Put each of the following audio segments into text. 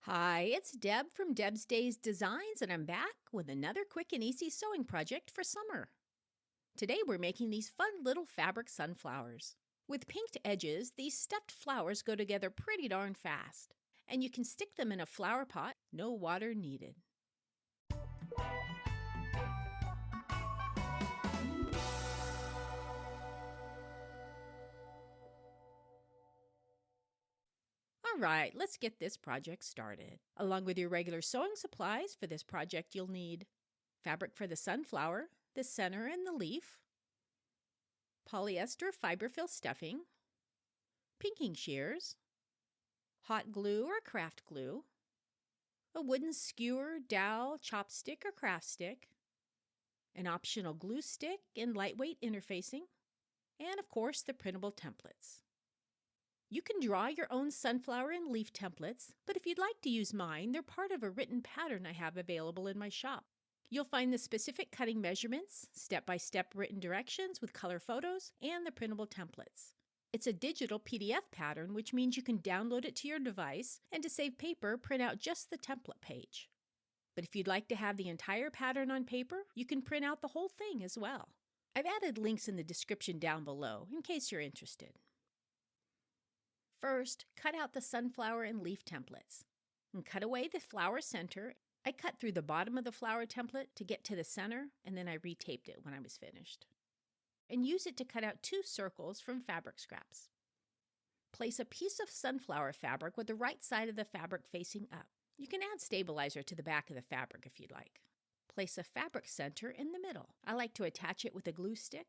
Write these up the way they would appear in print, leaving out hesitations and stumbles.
Hi, it's Deb from Deb's Days Designs, and I'm back with another quick and easy sewing project for summer. Today we're making these fun little fabric sunflowers. With pinked edges, these stuffed flowers go together pretty darn fast, and you can stick them in a flower pot, no water needed. All right, let's get this project started. Along with your regular sewing supplies for this project, you'll need fabric for the sunflower, the center and the leaf, polyester fiberfill stuffing, pinking shears, hot glue or craft glue, a wooden skewer, dowel, chopstick, or craft stick, an optional glue stick and lightweight interfacing, and of course the printable templates. You can draw your own sunflower and leaf templates, but if you'd like to use mine, they're part of a written pattern I have available in my shop. You'll find the specific cutting measurements, step-by-step written directions with color photos, and the printable templates. It's a digital PDF pattern, which means you can download it to your device, and to save paper, print out just the template page. But if you'd like to have the entire pattern on paper, you can print out the whole thing as well. I've added links in the description down below in case you're interested. First, cut out the sunflower and leaf templates, and cut away the flower center. I cut through the bottom of the flower template to get to the center, and then I retaped it when I was finished. And use it to cut out 2 circles from fabric scraps. Place a piece of sunflower fabric with the right side of the fabric facing up. You can add stabilizer to the back of the fabric if you'd like. Place a fabric center in the middle. I like to attach it with a glue stick.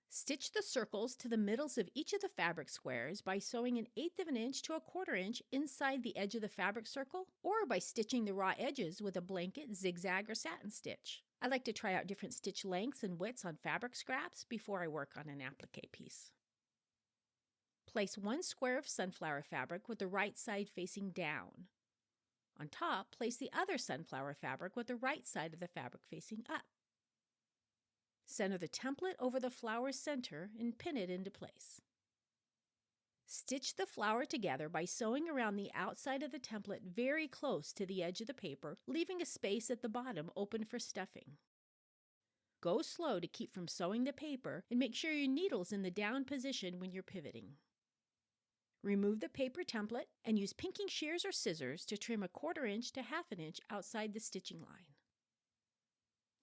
Stitch the circles to the middles of each of the fabric squares by sewing 1/8 of an inch to 1/4 inch inside the edge of the fabric circle, or by stitching the raw edges with a blanket, zigzag, or satin stitch. I like to try out different stitch lengths and widths on fabric scraps before I work on an applique piece. Place 1 square of sunflower fabric with the right side facing down. On top, place the other sunflower fabric with the right side of the fabric facing up. Center the template over the flower center and pin it into place. Stitch the flower together by sewing around the outside of the template very close to the edge of the paper, leaving a space at the bottom open for stuffing. Go slow to keep from sewing the paper, and make sure your needle's in the down position when you're pivoting. Remove the paper template and use pinking shears or scissors to trim 1/4 inch to 1/2 inch outside the stitching line.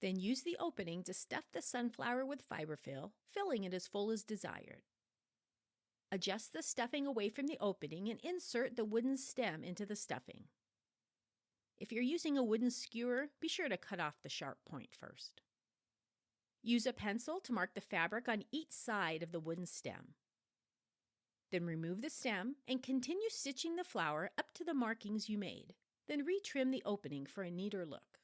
Then use the opening to stuff the sunflower with fiberfill, filling it as full as desired. Adjust the stuffing away from the opening and insert the wooden stem into the stuffing. If you're using a wooden skewer, be sure to cut off the sharp point first. Use a pencil to mark the fabric on each side of the wooden stem. Then remove the stem and continue stitching the flower up to the markings you made. Then retrim the opening for a neater look.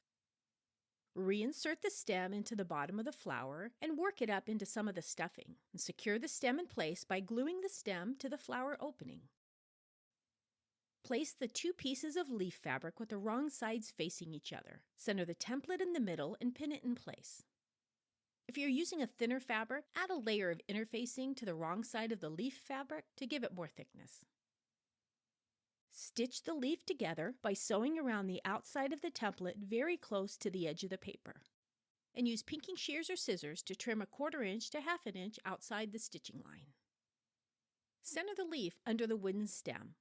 Reinsert the stem into the bottom of the flower and work it up into some of the stuffing. And secure the stem in place by gluing the stem to the flower opening. Place the 2 pieces of leaf fabric with the wrong sides facing each other. Center the template in the middle and pin it in place. If you're using a thinner fabric, add a layer of interfacing to the wrong side of the leaf fabric to give it more thickness. Stitch the leaf together by sewing around the outside of the template very close to the edge of the paper. And use pinking shears or scissors to trim 1/4 inch to 1/2 inch outside the stitching line. Center the leaf under the wooden stem.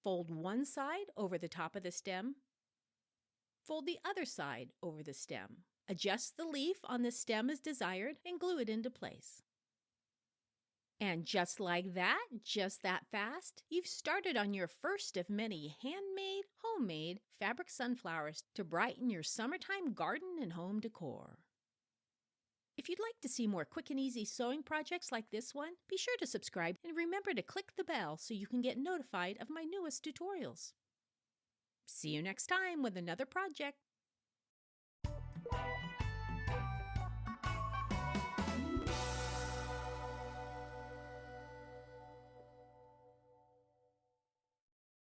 Fold one side over the top of the stem. Fold the other side over the stem. Adjust the leaf on the stem as desired and glue it into place. And just like that, just that fast, you've started on your first of many handmade, homemade fabric sunflowers to brighten your summertime garden and home decor. If you'd like to see more quick and easy sewing projects like this one, be sure to subscribe and remember to click the bell so you can get notified of my newest tutorials. See you next time with another project.